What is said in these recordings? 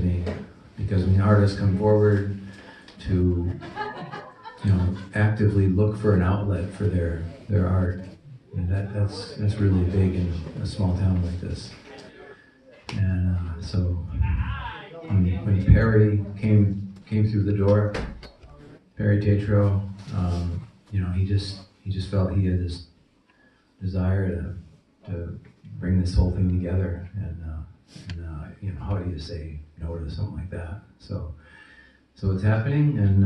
me, because when artists come forward to, actively look for an outlet for their art, and that's really big in a small town like this. And so when Perry came through the door, Perry Tatro, he just felt he had this desire to bring this whole thing together, and how do you say no to something like that? So it's happening, and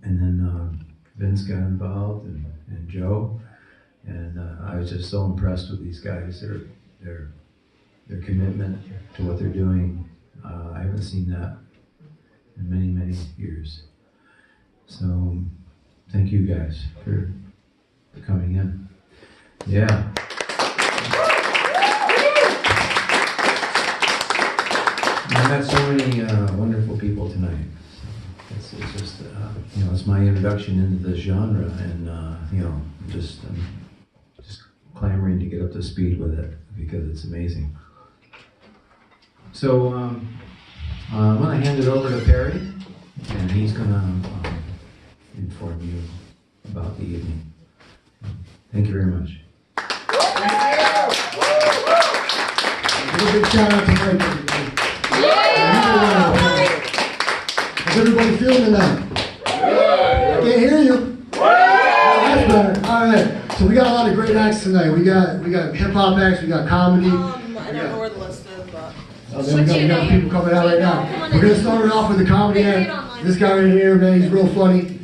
then Vince got involved, and Joe, and I was just so impressed with these guys. Their commitment to what they're doing. I haven't seen that in many years. So thank you guys for coming in. Yeah. I met so many wonderful people tonight. It's just, it's my introduction into this genre, and I'm just clamoring to get up to speed with it because it's amazing. So I'm going to hand it over to Perry, and he's going to inform you about the evening. Thank you very much. A big shout out to Mike, everybody. How's everybody feeling tonight? I can't hear you. That's better. All right. So we got a lot of great acts tonight. We got hip hop acts. We got comedy. I don't know where the list is, but. We got people coming out right now. We're gonna start it off with the comedy act. This guy right here, man, he's real funny.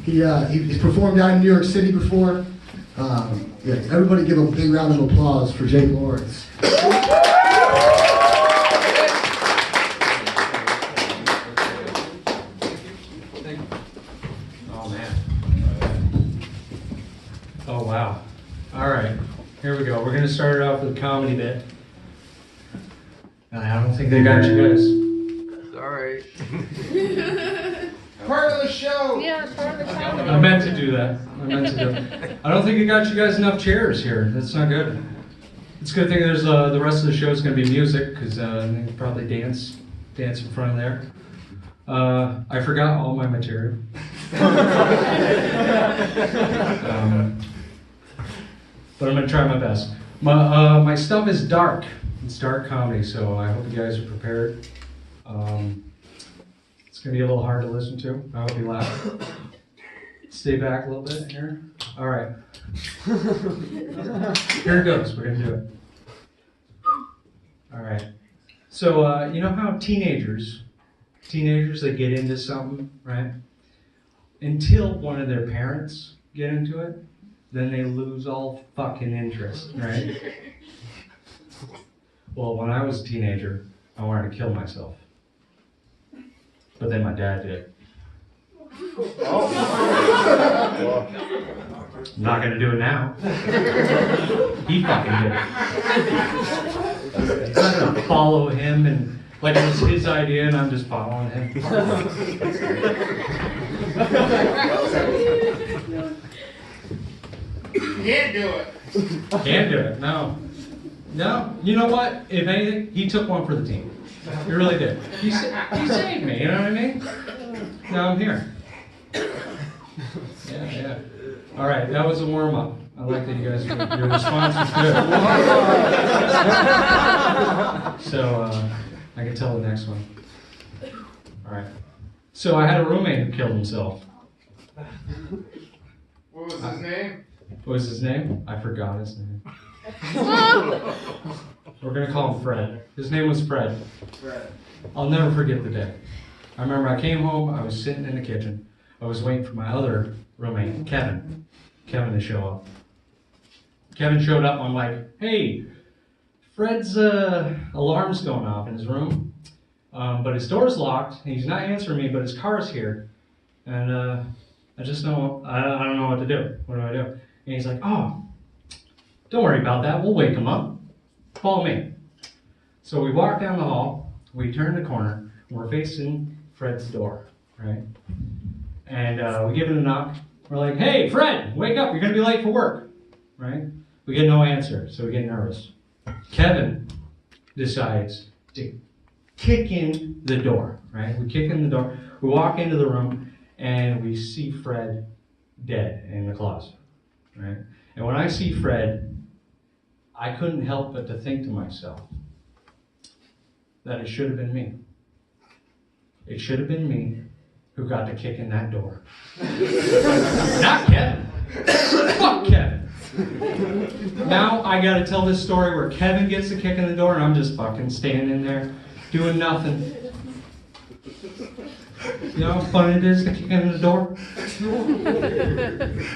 He's performed out in New York City before. Everybody give a big round of applause for Jake Lawrence. Oh man. Oh wow. All right, here we go. We're gonna start it off with a comedy bit. I don't think they got you guys. Sorry. Part of the show. Yeah, it's part of the show. I meant to do that. I don't think it got you guys enough chairs here. That's not good. It's a good thing there's the rest of the show is going to be music, because they can probably dance in front of there. I forgot all my material. But I'm going to try my best. My stuff is dark. It's dark comedy, so I hope you guys are prepared. It's going to be a little hard to listen to. I hope you laugh. Stay back a little bit here. All right. Here it goes. We're going to do it. All right. So, you know how teenagers, they get into something, right? Until one of their parents get into it, then they lose all fucking interest, right? Well, when I was a teenager, I wanted to kill myself. But then my dad did. I'm not going to do it now. He fucking did it. I'm not going to follow him, and like it was his idea and I'm just following him. Can't do it. Can't do it, no. No, you know what? If anything, he took one for the team. He really did. He saved me, you know what I mean? Now I'm here. Yeah. All right, that was a warm-up. I like that you guys, your response was good. So, I can tell the next one. All right. So I had a roommate who killed himself. What was his name? What was his name? I forgot his name. We're going to call him Fred. His name was Fred. Fred. I'll never forget the day. I remember I came home, I was sitting in the kitchen. I was waiting for my other roommate, Kevin to show up. Kevin showed up, I'm like, hey, Fred's alarm's going off in his room, but his door's locked, and he's not answering me, but his car's here. And I just know, I don't know what to do. What do I do? And he's like, oh, don't worry about that, we'll wake him up. Follow me. So we walk down the hall, we turn the corner, and we're facing Fred's door, right? And we give it a knock. We're like, hey, Fred, wake up, you're gonna be late for work, right? We get no answer, so we get nervous. Kevin decides to kick in the door, right? We kick in the door. We walk into the room, and we see Fred dead in the closet, right? And when I see Fred, I couldn't help but to think to myself that it should have been me. It should have been me who got to kick in that door. Not Kevin. Fuck Kevin. Now I gotta tell this story where Kevin gets the kick in the door and I'm just fucking standing there doing nothing. You know how fun it is to kick in the door?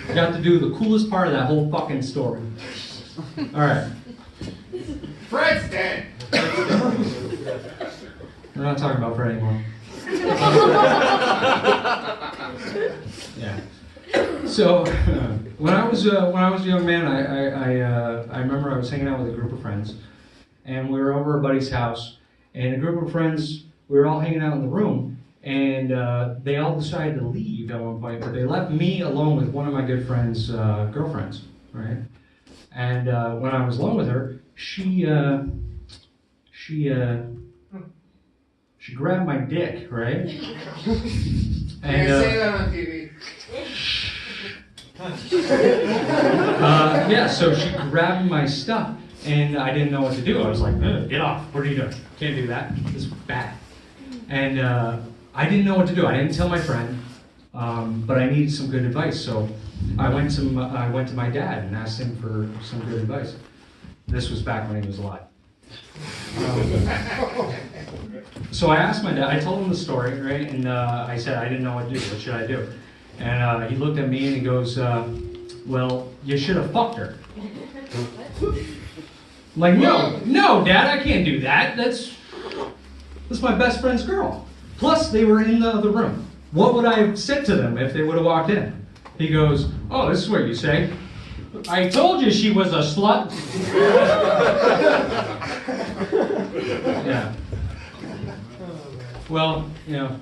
I got to do the coolest part of that whole fucking story. Alright. Fred's dead. We're not talking about Fred anymore. Yeah. So when I was a young man, I remember I was hanging out with a group of friends, and we were over a buddy's house, and a group of friends, we were all hanging out in the room, and they all decided to leave at one point, but they left me alone with one of my good friends' girlfriends, right? And when I was alone with her, she grabbed my dick, right? Can't say that on TV. Yeah, so she grabbed my stuff, and I didn't know what to do. I was like, get off. What are you doing? Can't do that. This is bad. And I didn't know what to do. I didn't tell my friend, but I needed some good advice. So I went to my dad and asked him for some good advice. This was back when he was alive. So I asked my dad, I told him the story, right? And I said, I didn't know what to do. What should I do? And he looked at me and he goes, well, you should have fucked her. I'm like, no, Dad, I can't do that. That's my best friend's girl. Plus, they were in the other room. What would I have said to them if they would have walked in? He goes, oh, this is what you say. I told you she was a slut. Yeah. Well, you know,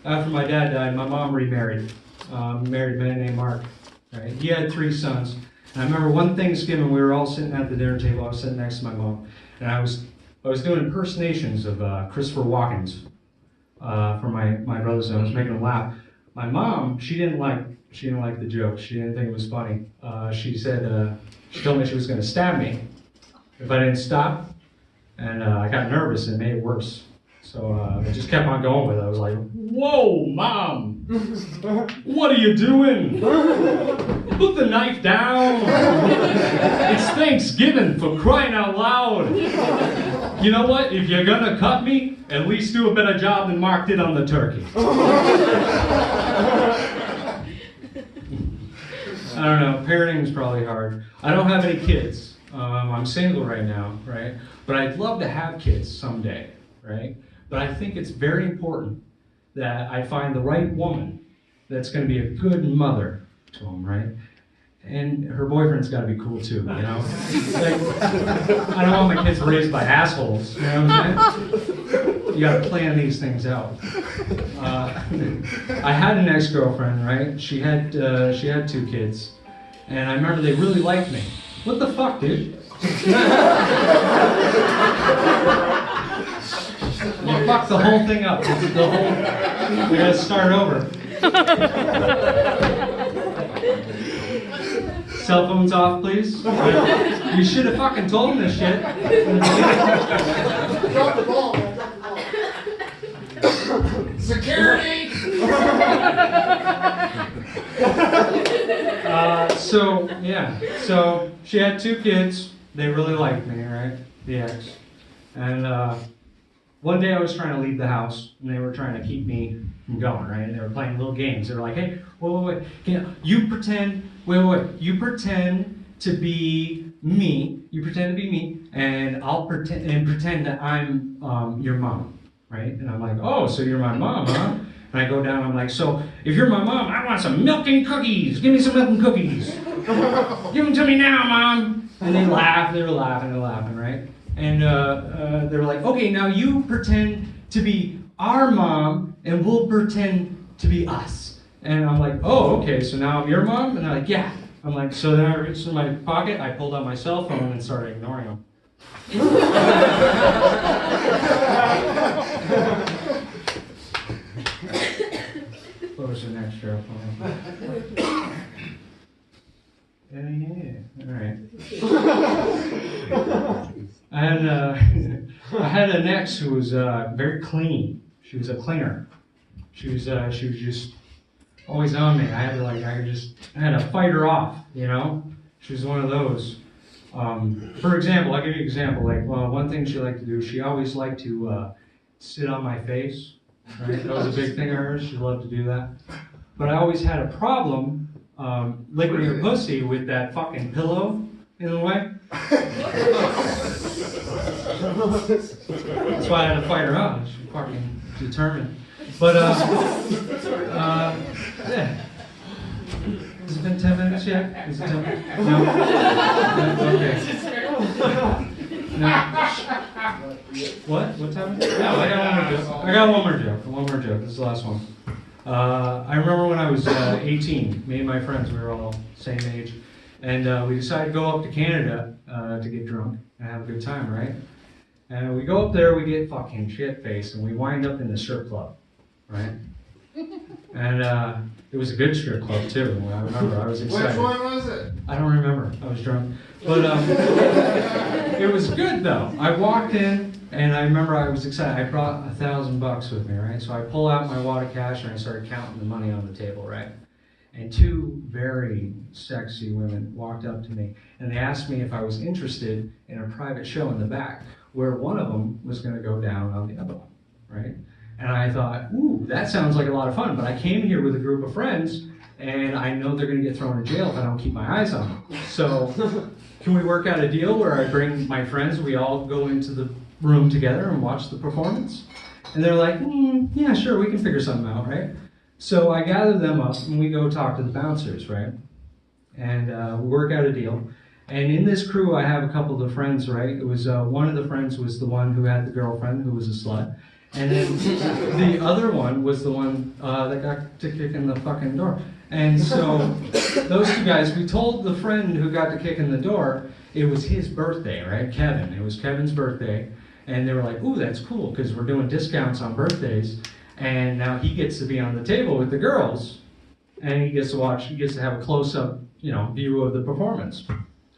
after my dad died, my mom remarried. Married a man named Mark. Right? He had 3 sons. And I remember one Thanksgiving, we were all sitting at the dinner table. I was sitting next to my mom, and I was doing impersonations of Christopher Walken's for my brothers, and I was making them laugh. My mom, she didn't like the joke. She didn't think it was funny. She said she told me she was going to stab me if I didn't stop, and I got nervous and it made it worse. So I just kept on going with it. I was like, whoa, Mom! What are you doing? Put the knife down! It's Thanksgiving, for crying out loud! You know what? If you're gonna cut me, at least do a better job than Mark did on the turkey. I don't know, parenting is probably hard. I don't have any kids. I'm single right now, right? But I'd love to have kids someday, right? But I think it's very important that I find the right woman that's going to be a good mother to them, right? And her boyfriend's got to be cool too, you know? Like, I don't want my kids raised by assholes, you know what I'm saying? You got to plan these things out. I had an ex-girlfriend, right? She had 2 kids, and I remember they really liked me. What the fuck, dude? You fucked the whole thing up. We gotta start over. Cell phones off, please. You should have fucking told him this shit. Drop the ball, man. Drop the ball. Security! So she had 2 kids. They really liked me, right? The ex. And one day I was trying to leave the house, and they were trying to keep me from going, right? And they were playing little games. They were like, hey, wait. You pretend to be me. You pretend to be me, and I'll pretend that I'm your mom, right? And I'm like, oh, so you're my mom, huh? And I go down, I'm like, so if you're my mom, I want some milk and cookies. Give me some milk and cookies. Give them to me now, Mom. And they laugh, they were laughing, right? And they were like, okay, now you pretend to be our mom, and we'll pretend to be us. And I'm like, oh, okay, so now I'm your mom? And they're like, yeah. I'm like, so then I reached in my pocket, I pulled out my cell phone and started ignoring them. an ex who was very clean. She was a cleaner. She was just always on me. I had to fight her off, you know? She was one of those. For example, I'll give you an example. Like, well, one thing she liked to do, she always liked to sit on my face. Right? That was a big thing of hers. She loved to do that. But I always had a problem licking her pussy with that fucking pillow in the way. That's why I had to fight her off. She was fucking determined. But, yeah. Has it been 10 minutes yet? Is it 10 minutes? No? No? Okay. No. What? What time is it? No, I got one more joke. One more joke. This is the last one. I remember when I was 18, me and my friends, we were all same age, and we decided to go up to Canada to get drunk and have a good time, right? And we go up there, we get fucking shit-faced, and we wind up in the strip club, right? And it was a good strip club, too. I remember, I was excited. Which one was it? I don't remember. I was drunk. But it was good, though. I walked in, and I remember I was excited. I brought $1,000 with me, right? So I pull out my wad of cash, and I started counting the money on the table, right? And two very sexy women walked up to me, and they asked me if I was interested in a private show in the back, where one of them was going to go down on the other one, right? And I thought, ooh, that sounds like a lot of fun, but I came here with a group of friends, and I know they're going to get thrown in jail if I don't keep my eyes on them. So can we work out a deal where I bring my friends, we all go into the room together and watch the performance? And they're like, yeah, sure, we can figure something out, right? So I gather them up, and we go talk to the bouncers, right? And we work out a deal. And in this crew, I have a couple of friends, right? It was one of the friends was the one who had the girlfriend, who was a slut. And then the other one was the one that got to kick in the fucking door. And so those two guys, we told the friend who got to kick in the door, it was his birthday, right? Kevin. It was Kevin's birthday. And they were like, ooh, that's cool, because we're doing discounts on birthdays. And now he gets to be on the table with the girls. And he gets to watch, he gets to have a close-up, view of the performance.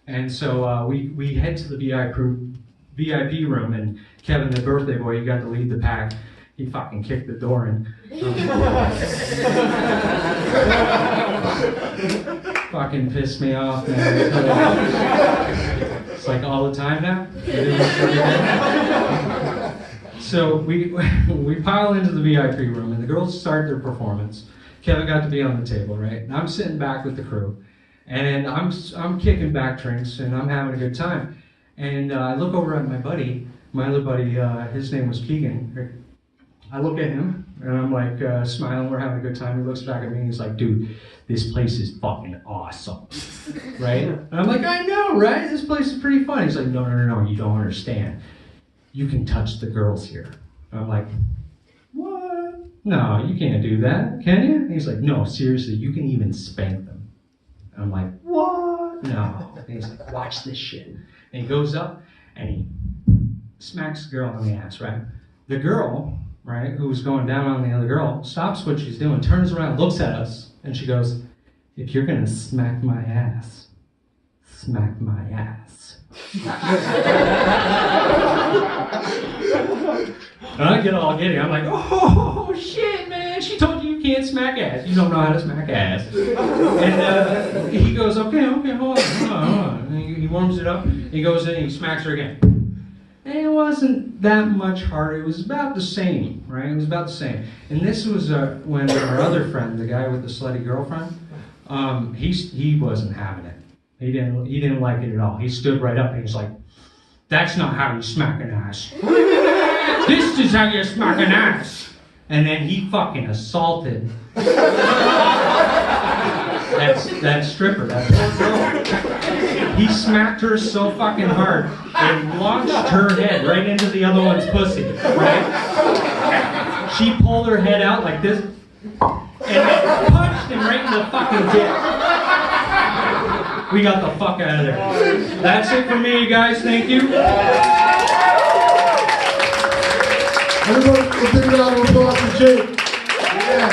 And so we head to the VIP room, and Kevin, the birthday boy, he got to lead the pack. He fucking kicked the door in. Fucking pissed me off, man. It's like all the time now. So we pile into the VIP room, and the girls start their performance. Kevin got to be on the table, right? And I'm sitting back with the crew, and I'm kicking back drinks, and I'm having a good time. And I look over at my other buddy, his name was Keegan. I look at him, and I'm like smiling, we're having a good time. He looks back at me, and he's like, dude, this place is fucking awesome, right? And I'm like, I know, right? This place is pretty fun. He's like, no, you don't understand. You can touch the girls here. And I'm like, what? No, you can't do that, can you? And he's like, no, seriously, you can even spank them. And I'm like, what? No. And he's like, watch this shit. And he goes up and he smacks the girl on the ass, right? The girl, right, who was going down on the other girl, stops what she's doing, turns around, looks at us, and she goes, if you're gonna smack my ass, smack my ass. And I get all giddy. I'm like, oh shit, man, she told you can't smack ass. You don't know how to smack ass. And he goes, okay, hold on. And he warms it up. He goes in and he smacks her again. And it wasn't that much harder. It was about the same, right? It was about the same. And this was when our other friend, the guy with the slutty girlfriend, he wasn't having it. He didn't like it at all. He stood right up and he's like, that's not how you smack an ass. This is how you smack an ass. And then he fucking assaulted that stripper, that girl. He smacked her so fucking hard and launched her head right into the other one's pussy, right? She pulled her head out like this and then punched him right in the fucking dick. We got the fuck out of there. That's it for me, you guys. Thank you. Everybody, give a round of applause for Jake. Yeah.